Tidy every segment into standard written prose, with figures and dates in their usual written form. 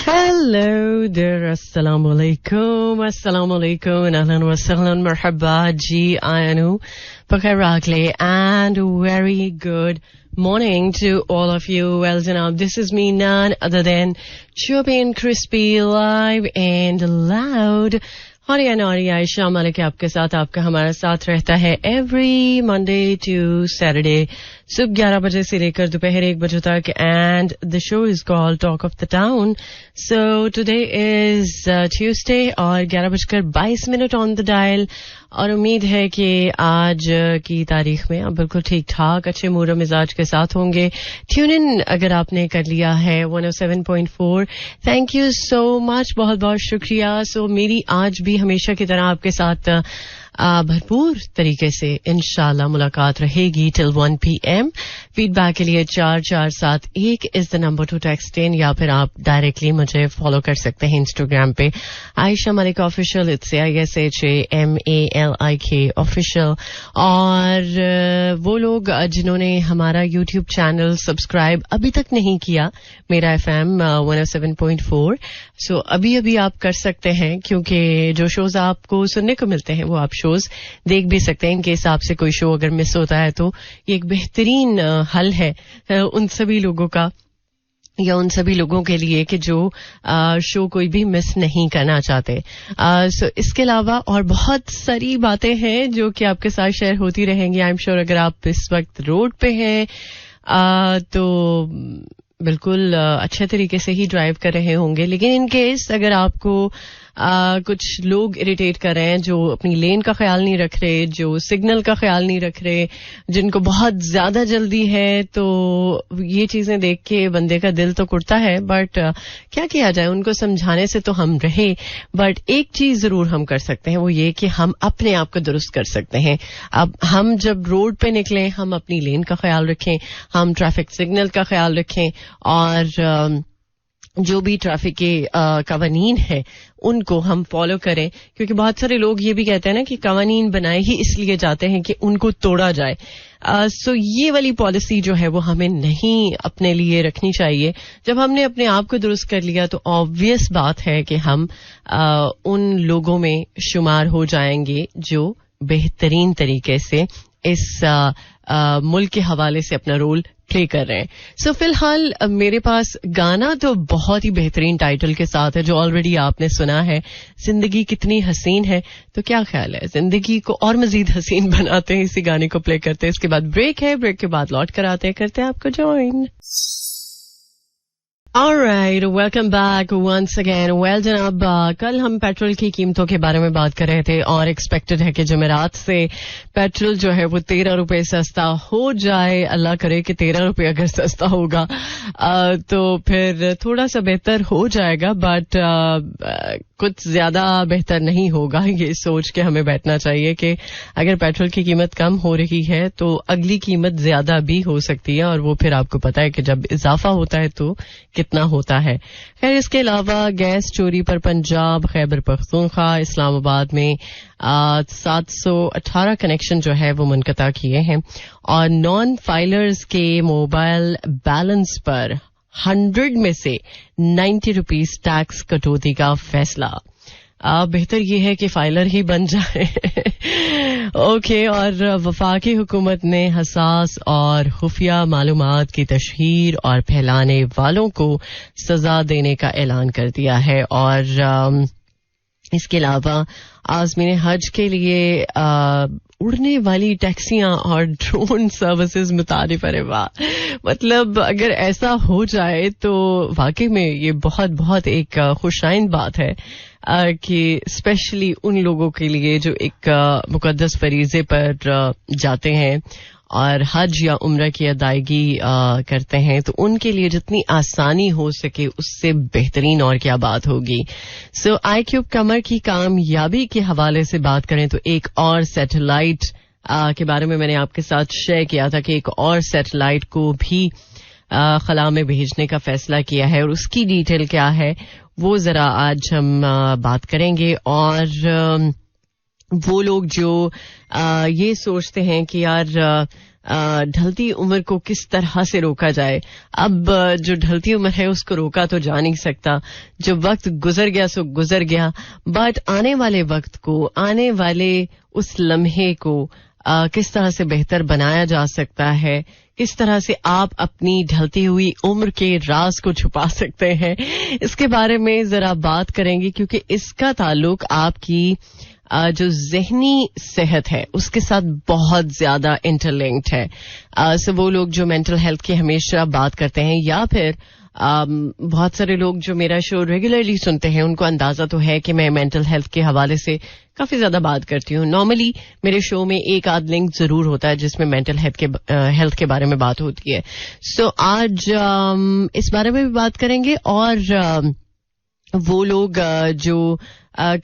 Hello there, assalamu alaikum, and ahlan wa sahlan, marhaba, ji ayanu, pakharakle, and very good morning to all of you. Well, janab, this is me, none other than Choppy and Crispy, live and loud. Hariya Nari Aisha Malik आपके साथ आपका हमारा साथ रहता है every Monday to Saturday सुबह 11 बजे से लेकर दोपहर 1 बजे तक and the show is called Talk of the Town. So today is Tuesday और 11:22 on the dial और उम्मीद है कि आज की तारीख में आप बिल्कुल ठीक ठाक अच्छे मूड मिजाज के साथ होंगे. ट्यून इन अगर आपने कर लिया है 107.4, थैंक यू सो मच, बहुत बहुत शुक्रिया. सो मेरी आज भी हमेशा की तरह आपके साथ भरपूर तरीके से इंशाल्लाह मुलाकात रहेगी till 1 PM. फीडबैक के लिए 4471 is the number two text in या फिर आप डायरेक्टली मुझे फॉलो कर सकते हैं इंस्टाग्राम पे Ayesha Malik official, it's ISHAMALIK official. और वो लोग जिन्होंने हमारा यूट्यूब चैनल सब्सक्राइब अभी तक नहीं किया, मेरा FM 107.4, सो अभी आप कर सकते हैं क्योंकि जो शोज आपको सुनने को मिलते हैं वो आप शोज देख भी सकते हैं. इनके हिसाब से कोई शो अगर मिस होता है तो ये एक बेहतरीन हल है उन सभी लोगों का या उन सभी लोगों के लिए कि जो शो कोई भी मिस नहीं करना चाहते. सो इसके अलावा और बहुत सारी बातें हैं जो कि आपके साथ शेयर होती रहेंगी. आई एम श्योर अगर आप इस वक्त रोड पे हैं तो बिल्कुल अच्छे तरीके से ही ड्राइव कर रहे होंगे, लेकिन इन केस अगर आपको कुछ लोग इरिटेट कर रहे हैं जो अपनी लेन का ख्याल नहीं रख रहे, जो सिग्नल का ख्याल नहीं रख रहे, जिनको बहुत ज्यादा जल्दी है, तो ये चीजें देख के बंदे का दिल तो कुड़ता है. बट क्या किया जाए, उनको समझाने से तो हम रहे. बट एक चीज जरूर हम कर सकते हैं, वो ये कि हम अपने आप को दुरुस्त कर सकते हैं. अब हम जब रोड पे निकलें हम अपनी लेन का ख्याल रखें, हम ट्रैफिक सिग्नल का ख्याल रखें और जो भी ट्रैफिक के कवानीन है उनको हम फॉलो करें. क्योंकि बहुत सारे लोग ये भी कहते हैं ना कि कवानीन बनाए ही इसलिए जाते हैं कि उनको तोड़ा जाए. सो ये वाली पॉलिसी जो है वो हमें नहीं अपने लिए रखनी चाहिए. जब हमने अपने आप को दुरुस्त कर लिया तो ऑब्वियस बात है कि हम उन लोगों में शुमार हो जाएंगे जो बेहतरीन तरीके से इस मुल्क के हवाले से अपना रोल प्ले कर रहे हैं. सो फिलहाल मेरे पास गाना तो बहुत ही बेहतरीन टाइटल के साथ है जो ऑलरेडी आपने सुना है, जिंदगी कितनी हसीन है. तो क्या ख्याल है जिंदगी को और मजीद हसीन बनाते हैं इसी गाने को प्ले करते हैं. इसके बाद ब्रेक है, ब्रेक के बाद लौट कर आते हैं, करते हैं आपको join. Alright, welcome back once again. Well, जनाब कल हम पेट्रोल की कीमतों के बारे में बात कर रहे थे और एक्सपेक्टेड है कि जुमेरात से पेट्रोल जो है वो 13 रुपए सस्ता हो जाए. अल्लाह करे कि 13 रुपए अगर सस्ता होगा तो फिर थोड़ा सा बेहतर हो जाएगा, बट कुछ ज्यादा बेहतर नहीं होगा. ये सोच के हमें बैठना चाहिए कि अगर पेट्रोल की कीमत कम हो रही है तो अगली कीमत ज्यादा भी हो सकती है, और वो फिर आपको पता है कि जब इजाफा होता है तो कितना होता है. खैर, इसके अलावा गैस चोरी पर पंजाब, खैबर पख्तूनख्वा, इस्लामाबाद में 718 कनेक्शन जो है वो मुनक़ता किए हैं और नॉन फाइलर्स के मोबाइल बैलेंस पर 100 में से 90 रुपीस टैक्स कटौती का फैसला. बेहतर ये है कि फाइलर ही बन जाए. ओके. और वफाकी हुकूमत ने हसास और खुफिया मालूमात की तशहीर और फैलाने वालों को सजा देने का ऐलान कर दिया है. और इसके अलावा आज़मीन हज के लिए उड़ने वाली टैक्सियां और ड्रोन सर्विसेज मुतारिफ. अरे वाह, मतलब अगर ऐसा हो जाए तो वाकई में ये बहुत बहुत एक खुशाइन बात है कि स्पेशली उन लोगों के लिए जो एक मुकद्दस फरीजे पर जाते हैं और हज या उम्रा की अदायगी करते हैं, तो उनके लिए जितनी आसानी हो सके उससे बेहतरीन और क्या बात होगी. सो iQube कमर की कामयाबी के हवाले से बात करें तो एक और सैटेलाइट के बारे में मैंने आपके साथ शेयर किया था कि एक और सैटेलाइट को भी खला में भेजने का फैसला किया है, और उसकी डिटेल क्या है वो जरा आज हम बात करेंगे. और वो लोग जो ये सोचते हैं कि यार ढलती उम्र को किस तरह से रोका जाए. अब जो ढलती उम्र है उसको रोका तो जा नहीं सकता. जो वक्त गुजर गया सो गुजर गया, बट आने वाले वक्त को, आने वाले उस लम्हे को किस तरह से बेहतर बनाया जा सकता है, किस तरह से आप अपनी ढलती हुई उम्र के राज को छुपा सकते हैं, इसके बारे में जरा बात करेंगे, क्योंकि इसका ताल्लुक आपकी जो ज़हनी सेहत है उसके साथ बहुत ज्यादा इंटरलिंक्ड है. सो वो लोग जो मेंटल हेल्थ की हमेशा बात करते हैं, या फिर बहुत सारे लोग जो मेरा शो रेगुलरली सुनते हैं, उनको अंदाजा तो है कि मैं मेंटल हेल्थ के हवाले से काफी ज्यादा बात करती हूँ. नॉर्मली मेरे शो में एक आध लिंक जरूर होता है जिसमें मेंटल हेल्थ के बारे में बात होती है. सो आज इस बारे में भी बात करेंगे. और वो लोग जो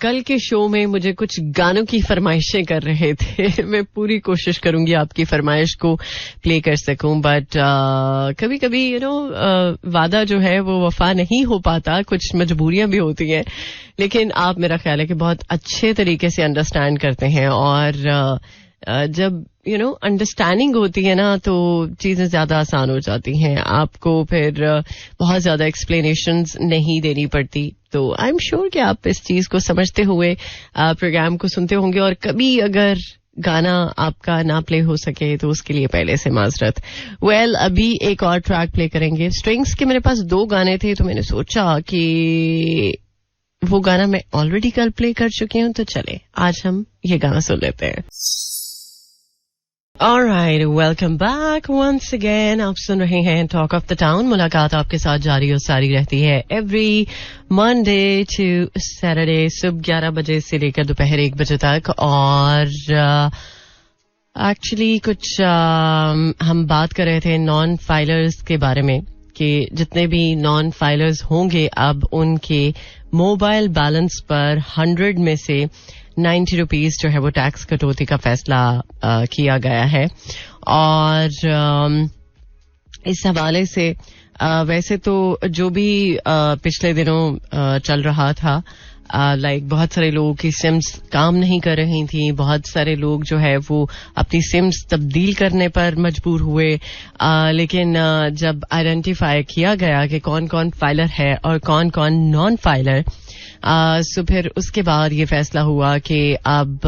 कल के शो में मुझे कुछ गानों की फरमाइशें कर रहे थे, मैं पूरी कोशिश करूंगी आपकी फरमाइश को प्ले कर सकूं, बट कभी कभी वादा जो है वो वफा नहीं हो पाता, कुछ मजबूरियां भी होती हैं. लेकिन आप, मेरा ख्याल है कि बहुत अच्छे तरीके से अंडरस्टैंड करते हैं, और जब अंडरस्टैंडिंग होती है ना तो चीजें ज्यादा आसान हो जाती हैं. आपको फिर बहुत ज्यादा एक्सप्लेनेशंस नहीं देनी पड़ती. तो आई एम श्योर कि आप इस चीज को समझते हुए प्रोग्राम को सुनते होंगे. और कभी अगर गाना आपका ना प्ले हो सके तो उसके लिए पहले से माजरत. अभी एक और ट्रैक प्ले करेंगे. स्ट्रिंग्स के मेरे पास 2 गाने थे, तो मैंने सोचा कि वो गाना मैं ऑलरेडी कल प्ले कर चुकी हूं, तो चले आज हम ये गाना सुन लेते हैं. Alright, welcome back once again. आप सुन रहे हैं टॉक ऑफ द टाउन. मुलाकात आपके साथ जारी और सारी रहती है एवरी मंडे टू सैटरडे सुबह 11 बजे से लेकर दोपहर 1 बजे तक. और एक्चुअली कुछ हम बात कर रहे थे नॉन फाइलर्स के बारे में, कि जितने भी नॉन फाइलर्स होंगे अब उनके मोबाइल बैलेंस पर 100 में से 90 रुपीज जो है वो टैक्स कटौती का फैसला किया गया है. और इस हवाले से वैसे तो जो भी पिछले दिनों चल रहा था, लाइक बहुत सारे लोगों की सिम्स काम नहीं कर रही थी, बहुत सारे लोग जो है वो अपनी सिम्स तब्दील करने पर मजबूर हुए. लेकिन जब आइडेंटिफाई किया गया कि कौन कौन फाइलर है और कौन कौन नॉन फाइलर, सो फिर उसके बाद ये फैसला हुआ कि अब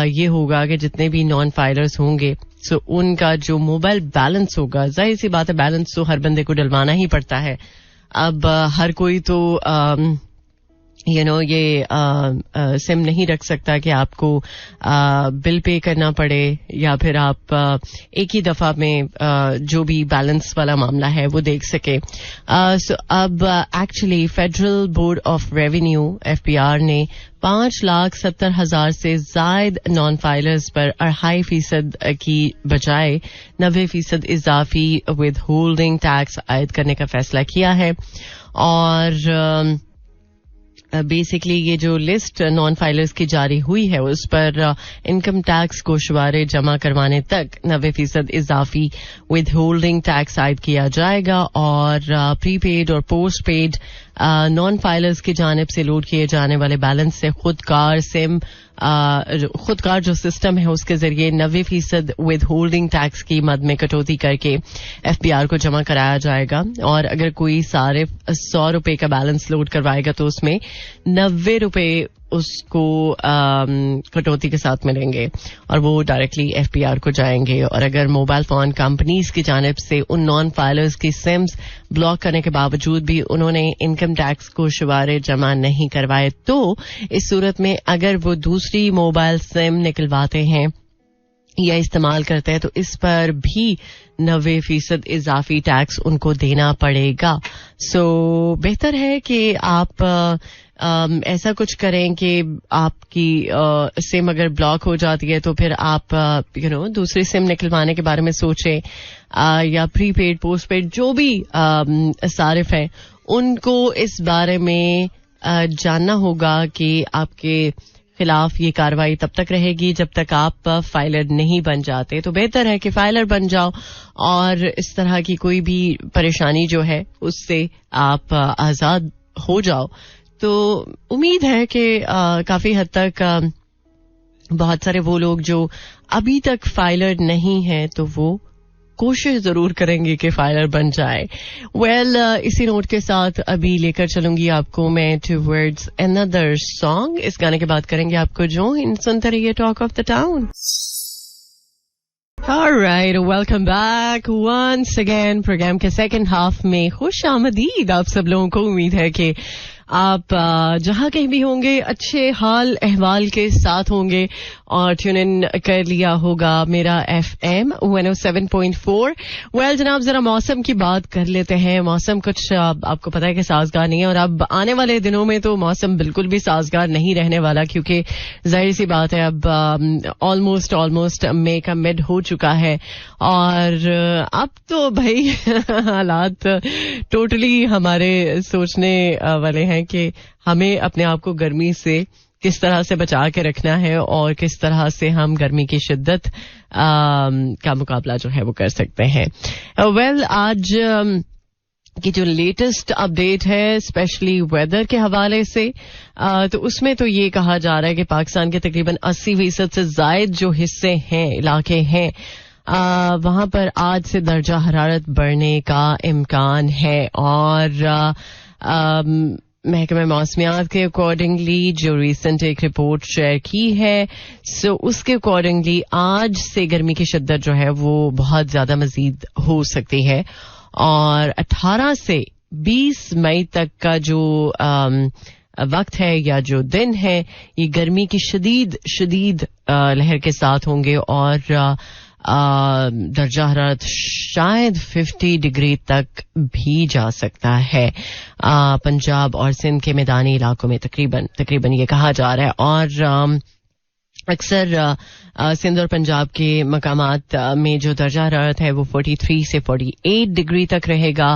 ये होगा कि जितने भी नॉन फाइलर्स होंगे सो उनका जो मोबाइल बैलेंस होगा, जाहिर सी बात है बैलेंस तो हर बंदे को डलवाना ही पड़ता है. अब हर कोई तो ये सिम नहीं रख सकता कि आपको बिल पे करना पड़े, या फिर आप एक ही दफा में जो भी बैलेंस वाला मामला है वो देख सके. सो अब actually federal board of revenue FBR ने 5,70,000 से जायद नॉन फाइलर्स पर 2.5% की बजाय 90% इजाफी विद होल्डिंग टैक्स आयद करने का फैसला किया है. और बेसिकली ये जो लिस्ट नॉन फाइलर्स की जारी हुई है उस पर इनकम टैक्स गोशवारे जमा करवाने तक 90% इजाफी विद होल्डिंग टैक्स आयद किया जाएगा. और प्रीपेड और पोस्ट पेड नॉन फाइलर्स की जानिब से लोड किए जाने वाले बैलेंस से खुदकार जो सिस्टम है उसके जरिए 90% विद होल्डिंग टैक्स की मद में कटौती करके FBR को जमा कराया जाएगा. और अगर कोई सारिफ 100 रुपए का बैलेंस लोड करवाएगा तो उसमें 90 रुपए उसको कटौती के साथ मिलेंगे और वो डायरेक्टली FBR को जाएंगे. और अगर मोबाइल फोन कंपनीज की जानिब से उन नॉन फाइलर्स की सिम्स ब्लॉक करने के बावजूद भी उन्होंने इनकम टैक्स को शुमारे जमा नहीं करवाए, तो इस सूरत में अगर वो दूसरी मोबाइल सिम निकलवाते हैं या इस्तेमाल करते हैं तो इस पर भी 90% इजाफी टैक्स उनको देना पड़ेगा. सो बेहतर है कि आप ऐसा कुछ करें कि आपकी सिम अगर ब्लॉक हो जाती है तो फिर आप दूसरी सिम निकलवाने के बारे में सोचें, या प्रीपेड पोस्टपेड जो भी सारिफ हैं उनको इस बारे में जानना होगा कि आपके खिलाफ ये कार्रवाई तब तक रहेगी जब तक आप फाइलर नहीं बन जाते. तो बेहतर है कि फाइलर बन जाओ और इस तरह की कोई भी परेशानी जो है उससे आप आजाद हो जाओ. तो उम्मीद है कि काफी हद तक बहुत सारे वो लोग जो अभी तक फाइलर नहीं हैं तो वो कोशिश जरूर करेंगे कि फाइलर बन जाए. इसी नोट के साथ अभी लेकर चलूंगी आपको मैं टुवर्ड्स अनदर सॉन्ग. इस गाने के बाद करेंगे आपको जो सुनते रहिए talk of the town. Alright, welcome back once again. Programme के सेकंड हाफ में खुश आमदीद आप सब लोगों को. उम्मीद है कि आप जहां कहीं भी होंगे अच्छे हाल अहवाल के साथ होंगे और ट्यून इन कर लिया होगा मेरा FM 107.4. जनाब जरा मौसम की बात कर लेते हैं. मौसम कुछ आपको पता है कि साजगार नहीं है और अब आने वाले दिनों में तो मौसम बिल्कुल भी साजगार नहीं रहने वाला क्योंकि जाहिर सी बात है अब ऑलमोस्ट मई का मिड हो चुका है और अब तो भाई हालात टोटली हमारे सोचने वाले हैं कि हमें अपने आप को गर्मी से किस तरह से बचा के रखना है और किस तरह से हम गर्मी की शिद्दत का मुकाबला जो है वो कर सकते हैं. आज की जो लेटेस्ट अपडेट है स्पेशली वेदर के हवाले से तो उसमें तो ये कहा जा रहा है कि पाकिस्तान के तकरीबन 80% से जायद जो हिस्से हैं इलाके हैं वहां पर आज से दर्जा हरारत बढ़ने का इम्कान है और महकमा मौसमियात के अकॉर्डिंगली जो रिसेंट एक रिपोर्ट शेयर की है सो उसके अकॉर्डिंगली आज से गर्मी की शिद्दत जो है वो बहुत ज्यादा मजीद हो सकती है और 18 से 20 मई तक का जो वक्त है या जो दिन है ये गर्मी की शदीद लहर के साथ होंगे और दर्जा हरारत शायद 50 डिग्री तक भी जा सकता है पंजाब और सिंध के मैदानी इलाकों में तकरीबन ये कहा जा रहा है और अक्सर सिंध और पंजाब के मकामात में जो दर्जा हरारत है वो 43 से 48 डिग्री तक रहेगा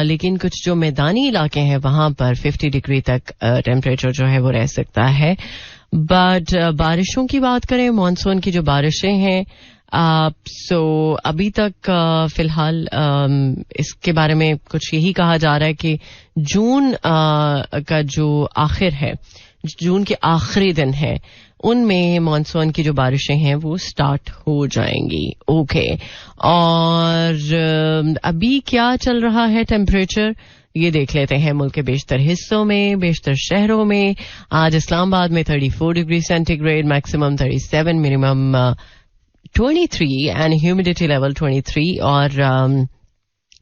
लेकिन कुछ जो मैदानी इलाके हैं वहां पर 50 डिग्री तक टेम्परेचर जो है वो रह सकता है. बट बारिशों की बात करें मानसून की जो बारिशें हैं अभी तक फिलहाल इसके बारे में कुछ यही कहा जा रहा है कि जून का जो आखिर है जून के आखिरी दिन है उनमें मानसून की जो बारिशें हैं वो स्टार्ट हो जाएंगी. ओके और अभी क्या चल रहा है टेम्परेचर ये देख लेते हैं. मुल्क के बेशतर हिस्सों में बेशतर शहरों में आज इस्लामाबाद में 34 degree centigrade maximum 37 minimum 23 and humidity level 23 और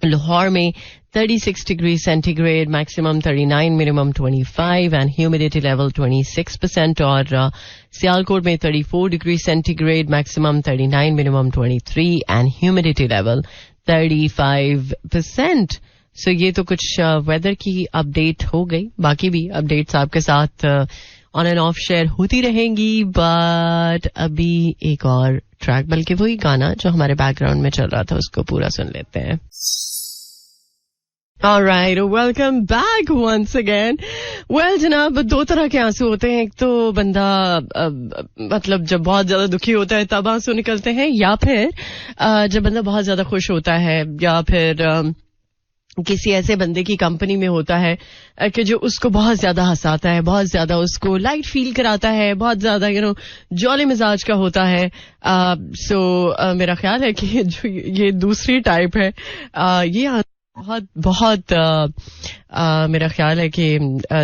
लाहौर में 36 degree centigrade maximum 39 minimum 25 and humidity level 26% और सियालकोट में 34 degree centigrade maximum 39 minimum 23 and humidity level 35%. सो ये तो कुछ वेदर की अपडेट हो गई. बाकी भी अपडेट्स आपके साथ ऑन एंड ऑफ शेयर होती रहेंगी बट अभी एक और ट्रैक बल्कि वही गाना जो हमारे बैकग्राउंड में चल रहा था उसको पूरा सुन लेते हैं. Alright, welcome back once again. जनाब दो तरह के आंसू होते हैं. एक तो बंदा मतलब जब बहुत ज्यादा दुखी होता है तब आंसू निकलते हैं या फिर जब बंदा बहुत ज्यादा खुश होता है या फिर किसी ऐसे बंदे की कंपनी में होता है कि जो उसको बहुत ज्यादा हंसाता है बहुत ज्यादा उसको लाइट फील कराता है बहुत ज्यादा जॉली मिजाज का होता है. मेरा ख्याल है कि जो ये दूसरी टाइप है ये बहुत मेरा ख्याल है कि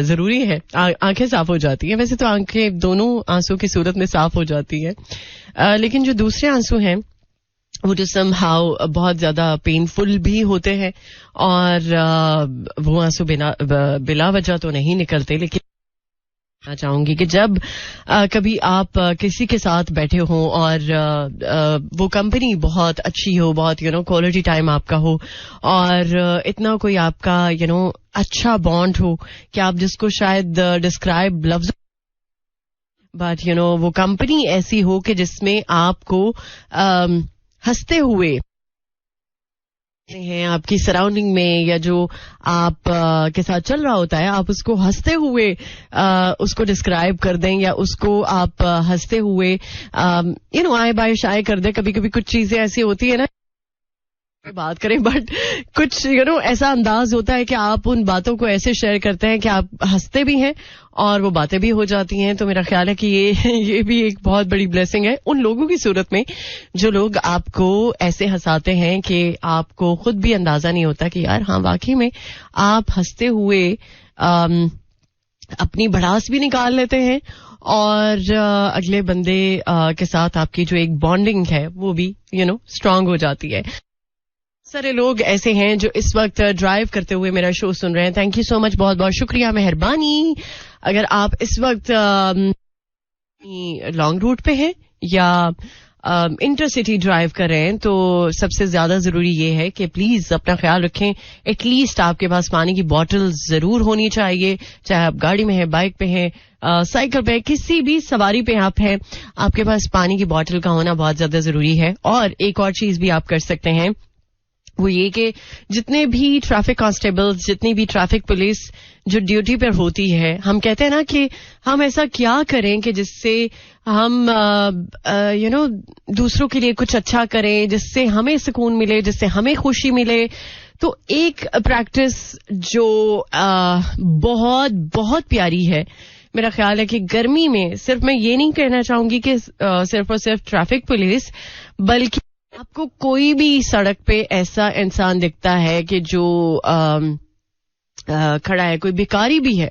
जरूरी है. आंखें साफ हो जाती हैं. वैसे तो आंखें दोनों आंसू की सूरत में साफ हो जाती हैं लेकिन जो दूसरे आंसू हैं वो जो समहाउ बहुत ज्यादा पेनफुल भी होते हैं और वो आंसू बिला वजह तो नहीं निकलते. लेकिन मैं चाहूंगी कि जब कभी आप किसी के साथ बैठे हो और वो कंपनी बहुत अच्छी हो बहुत क्वालिटी टाइम आपका हो और इतना कोई आपका अच्छा बॉन्ड हो कि आप जिसको शायद डिस्क्राइब लफ्ज बट वो कंपनी ऐसी हो कि जिसमें आपको हंसते हुए हैं आपकी सराउंडिंग में या जो आप के साथ चल रहा होता है आप उसको हंसते हुए उसको डिस्क्राइब कर दें या उसको आप हंसते हुए आए बाय शाये कर दें. कभी कभी कुछ चीजें ऐसी होती है ना बात करें, बट कुछ ऐसा अंदाज होता है कि आप उन बातों को ऐसे शेयर करते हैं कि आप हंसते भी हैं और वो बातें भी हो जाती हैं. तो मेरा ख्याल है कि ये भी एक बहुत बड़ी ब्लेसिंग है उन लोगों की सूरत में जो लोग आपको ऐसे हंसाते हैं कि आपको खुद भी अंदाजा नहीं होता कि यार हाँ वाकई में आप हंसते हुए अपनी भड़ास भी निकाल लेते हैं और अगले बंदे के साथ आपकी जो एक बॉन्डिंग है वो भी स्ट्रांग हो जाती है. सारे लोग ऐसे हैं जो इस वक्त ड्राइव करते हुए मेरा शो सुन रहे हैं. थैंक यू सो मच, बहुत बहुत शुक्रिया, मेहरबानी. अगर आप इस वक्त लॉन्ग रूट पे हैं या इंटरसिटी ड्राइव कर रहे हैं तो सबसे ज्यादा जरूरी ये है कि प्लीज अपना ख्याल रखें. एटलीस्ट आपके पास पानी की बोतल जरूर होनी चाहिए, चाहे आप गाड़ी में है, बाइक पे है, साइकिल पे, किसी भी सवारी पे आप हैं, आपके पास पानी की बोतल का होना बहुत ज्यादा जरूरी है. और एक और चीज भी आप कर सकते हैं, वो ये कि जितने भी ट्रैफिक कांस्टेबल्स, जितनी भी ट्रैफिक पुलिस जो ड्यूटी पर होती है, हम कहते हैं ना कि हम ऐसा क्या करें कि जिससे हम दूसरों के लिए कुछ अच्छा करें, जिससे हमें सुकून मिले, जिससे हमें खुशी मिले. तो एक प्रैक्टिस जो बहुत बहुत प्यारी है, मेरा ख्याल है कि गर्मी में, सिर्फ मैं ये नहीं कहना चाहूंगी कि सिर्फ और सिर्फ ट्रैफिक पुलिस, बल्कि आपको कोई भी सड़क पे ऐसा इंसान दिखता है कि जो खड़ा है, कोई भिखारी भी है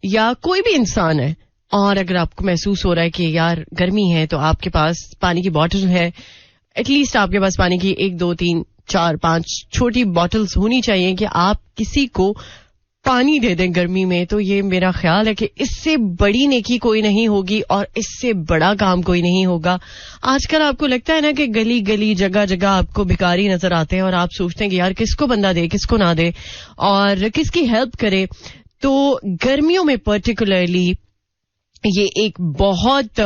या कोई भी इंसान है, और अगर आपको महसूस हो रहा है कि यार गर्मी है तो आपके पास पानी की बोतल है, एटलीस्ट आपके पास पानी की 1, 2, 3, 4, 5 छोटी बॉटल्स होनी चाहिए कि आप किसी को पानी दे दें गर्मी में. तो ये मेरा ख्याल है कि इससे बड़ी नेकी कोई नहीं होगी और इससे बड़ा काम कोई नहीं होगा. आजकल आपको लगता है ना कि गली गली, जगह जगह आपको भिखारी नजर आते हैं और आप सोचते हैं कि यार किसको बंदा दे, किसको ना दे और किसकी हेल्प करे. तो गर्मियों में पर्टिकुलरली ये एक बहुत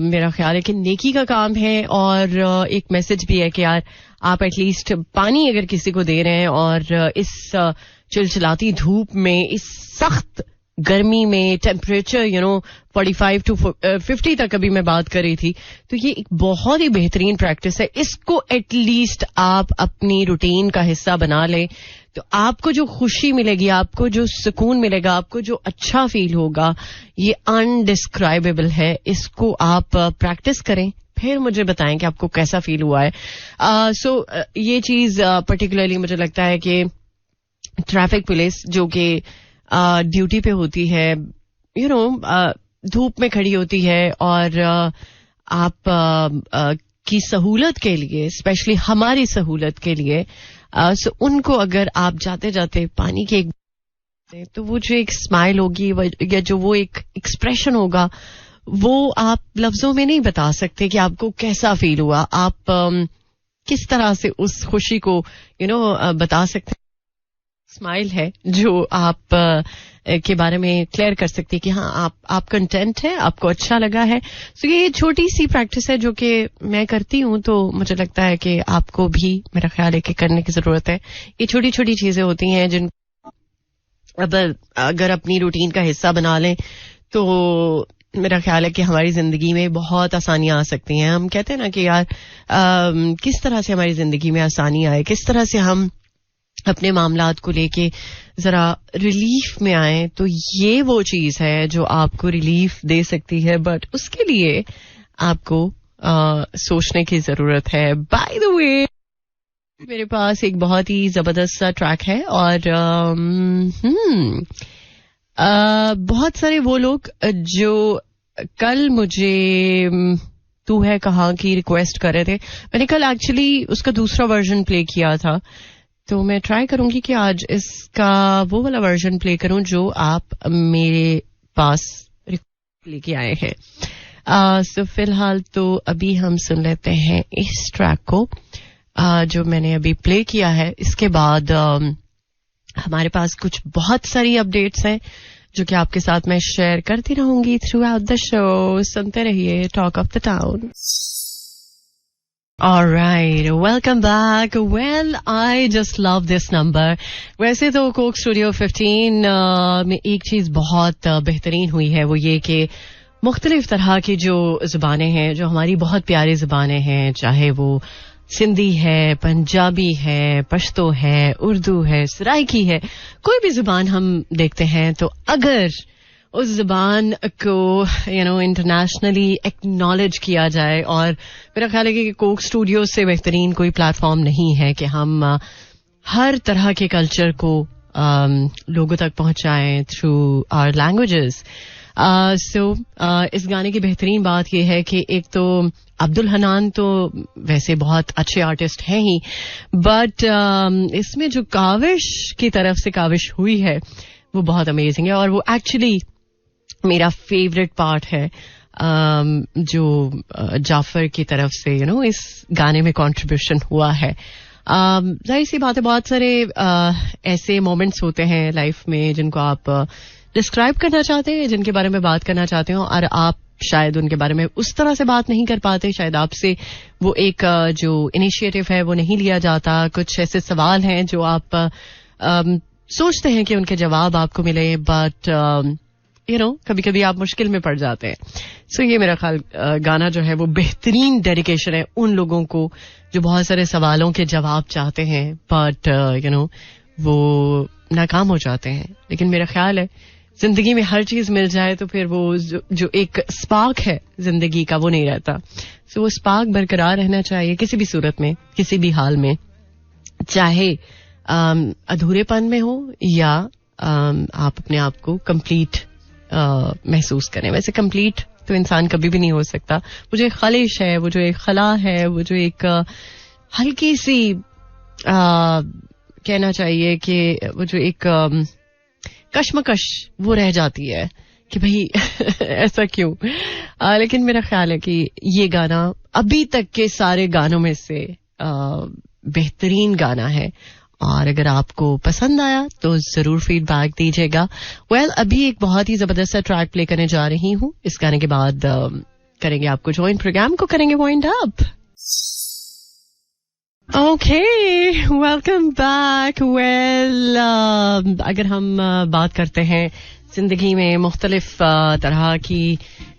मेरा ख्याल है कि नेकी का काम है और एक मैसेज भी है कि यार आप एटलीस्ट पानी अगर किसी को दे रहे हैं और इस चिलचिलाती धूप में, इस सख्त गर्मी में, टेम्परेचर 45 to 50 तक अभी मैं बात कर रही थी, तो ये एक बहुत ही बेहतरीन प्रैक्टिस है. इसको एटलीस्ट आप अपनी रूटीन का हिस्सा बना लें तो आपको जो खुशी मिलेगी, आपको जो सुकून मिलेगा, आपको जो अच्छा फील होगा, ये अनडिस्क्राइबेबल है. इसको आप प्रैक्टिस करें, फिर मुझे बताएं कि आपको कैसा फील हुआ है. सो ये चीज पर्टिकुलरली मुझे लगता है कि ट्रैफिक पुलिस जो कि ड्यूटी पे होती है, धूप में खड़ी होती है और आप की सहूलत के लिए, स्पेशली हमारी सहूलत के लिए, सो उनको अगर आप जाते जाते पानी के तो वो जो एक स्माइल होगी या जो वो एक एक्सप्रेशन होगा, वो आप लफ्जों में नहीं बता सकते कि आपको कैसा फील हुआ. आप किस तरह से उस खुशी को बता सकते हैं. स्माइल है जो आप के बारे में क्लियर कर सकती है कि हाँ आप कंटेंट है, आपको अच्छा लगा है. सो ये छोटी सी प्रैक्टिस है जो कि मैं करती हूँ, तो मुझे लगता है कि आपको भी मेरा ख्याल है कि करने की जरूरत है. ये छोटी छोटी चीजें होती हैं जिन अगर अपनी रूटीन का हिस्सा बना लें तो मेरा ख्याल है कि हमारी जिंदगी में बहुत आसानियां आ सकती हैं. हम कहते हैं ना कि यार किस तरह से हमारी जिंदगी में आसानी आए, किस तरह से हम अपने मामलात को लेके जरा रिलीफ में आए, तो ये वो चीज है जो आपको रिलीफ दे सकती है. बट उसके लिए आपको सोचने की जरूरत है. बाय द वे, मेरे पास एक बहुत ही जबरदस्त सा ट्रैक है और बहुत सारे वो लोग जो कल मुझे तू है कहाँ की रिक्वेस्ट कर रहे थे, मैंने कल एक्चुअली उसका दूसरा वर्जन प्ले किया था, तो मैं ट्राई करूंगी कि आज इसका वो वाला वर्जन प्ले करूं जो आप मेरे पास लेके आए हैं. सो फिलहाल तो अभी हम सुन लेते हैं इस ट्रैक को जो मैंने अभी प्ले किया है. इसके बाद हमारे पास कुछ बहुत सारी अपडेट्स हैं जो कि आपके साथ मैं शेयर करती रहूंगी थ्रू आउट द शो. सुनते रहिए talk of the town. Alright, welcome back. Well, I just love this number. वैसे तो कोक स्टूडियो 15 में एक चीज बहुत बेहतरीन हुई है, वो ये कि मुख्तलिफ तरह की जो जुबानें हैं, जो हमारी बहुत प्यारी जुबानें हैं, चाहे वो सिंधी है, पंजाबी है, पश्तो है, उर्दू है, सराइकी है, कोई भी जुबान हम देखते हैं तो अगर उस जुबान को इंटरनेशनली एक्नॉलेज किया जाए, और मेरा ख्याल है कि कोक स्टूडियो से बेहतरीन कोई प्लेटफॉर्म नहीं है कि हम हर तरह के कल्चर को लोगों तक पहुंचाएं थ्रू आवर लैंग्वेजेस. सो इस गाने की बेहतरीन बात यह है कि एक तो अब्दुल हनान तो वैसे बहुत अच्छे आर्टिस्ट हैं ही, बट इसमें जो काविश की तरफ से काविश हुई है वो बहुत अमेजिंग है, और वो एक्चुअली मेरा फेवरेट पार्ट है जो जाफर की तरफ से इस गाने में कंट्रीब्यूशन हुआ है. जाहिर सी बात है, बहुत सारे ऐसे मोमेंट्स होते हैं लाइफ में जिनको आप डिस्क्राइब करना चाहते हैं, जिनके बारे में बात करना चाहते हो, और आप शायद उनके बारे में उस तरह से बात नहीं कर पाते, शायद आपसे वो एक जो इनिशिएटिव है वो नहीं लिया जाता. कुछ ऐसे सवाल हैं जो आप सोचते हैं कि उनके जवाब आपको मिले, बट कभी कभी आप मुश्किल में पड़ जाते हैं. सो ये मेरा ख्याल गाना जो है वो बेहतरीन डेडिकेशन है उन लोगों को जो बहुत सारे सवालों के जवाब चाहते हैं, बट वो नाकाम हो जाते हैं. लेकिन मेरा ख्याल है जिंदगी में हर चीज मिल जाए तो फिर वो जो एक स्पार्क है जिंदगी का वो नहीं रहता. सो वो स्पार्क बरकरार रहना चाहिए किसी भी सूरत में, किसी भी हाल में, चाहे अधूरेपन में हो या आप अपने आप को कंप्लीट महसूस करें. वैसे कंप्लीट तो इंसान कभी भी नहीं हो सकता. वो जो एक खलिश है, वो जो एक खला है, वो जो एक हल्की सी कहना चाहिए कि वो जो एक कश्मकश वो रह जाती है कि भाई ऐसा क्यों. लेकिन मेरा ख्याल है कि ये गाना अभी तक के सारे गानों में से बेहतरीन गाना है, और अगर आपको पसंद आया तो जरूर फीडबैक दीजिएगा. अभी एक बहुत ही जबरदस्त ट्रैक प्ले करने जा रही हूँ. इस गाने के बाद करेंगे आपको ज्वाइन, प्रोग्राम को करेंगे wind up. Okay, welcome back. अगर हम बात करते हैं जिंदगी में मुख्तलिफ तरह की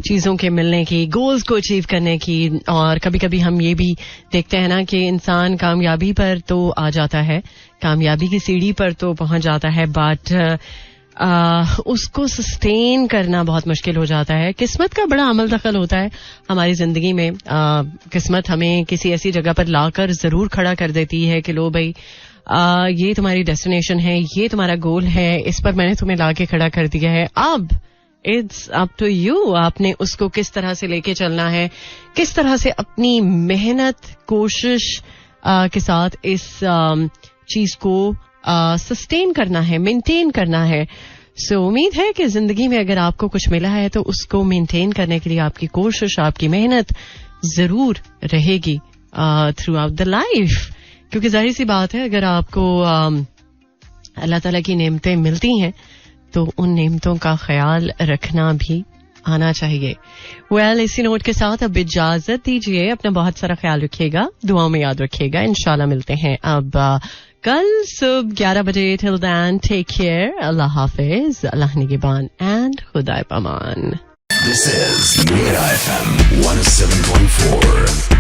चीजों के मिलने की, गोल्स को अचीव करने की, और कभी कभी हम ये भी देखते हैं ना कि इंसान कामयाबी पर तो आ जाता है, कामयाबी की सीढ़ी पर तो पहुंच जाता है, बट उसको सस्टेन करना बहुत मुश्किल हो जाता है. किस्मत का बड़ा अमल दखल होता है हमारी जिंदगी में. किस्मत हमें किसी ऐसी जगह पर लाकर जरूर खड़ा कर देती है कि लो भाई ये तुम्हारी डेस्टिनेशन है, ये तुम्हारा गोल है, इस पर मैंने तुम्हें लाके खड़ा कर दिया है. अब इट्स अप टू यू, आपने उसको किस तरह से लेके चलना है, किस तरह से अपनी मेहनत कोशिश के साथ इस चीज को सस्टेन करना है, मेंटेन करना है. सो उम्मीद है कि जिंदगी में अगर आपको कुछ मिला है तो उसको मेंटेन करने के लिए आपकी कोशिश, आपकी मेहनत जरूर रहेगी थ्रू आउट द लाइफ. क्योंकि जाहिर सी बात है, अगर आपको अल्लाह ताला की नेमतें मिलती हैं तो उन नेमतों का ख्याल रखना भी आना चाहिए. इसी नोट के साथ अब इजाजत दीजिए. अपना बहुत सारा ख्याल रखिएगा, दुआओं में याद रखिएगा. इंशाल्लाह मिलते हैं अब कल सुबह 11 बजे. Till then take care. अल्लाह हाफिज, अल्लाह निगहबान एंड खुदा पमान. This is Mira FM 107.4.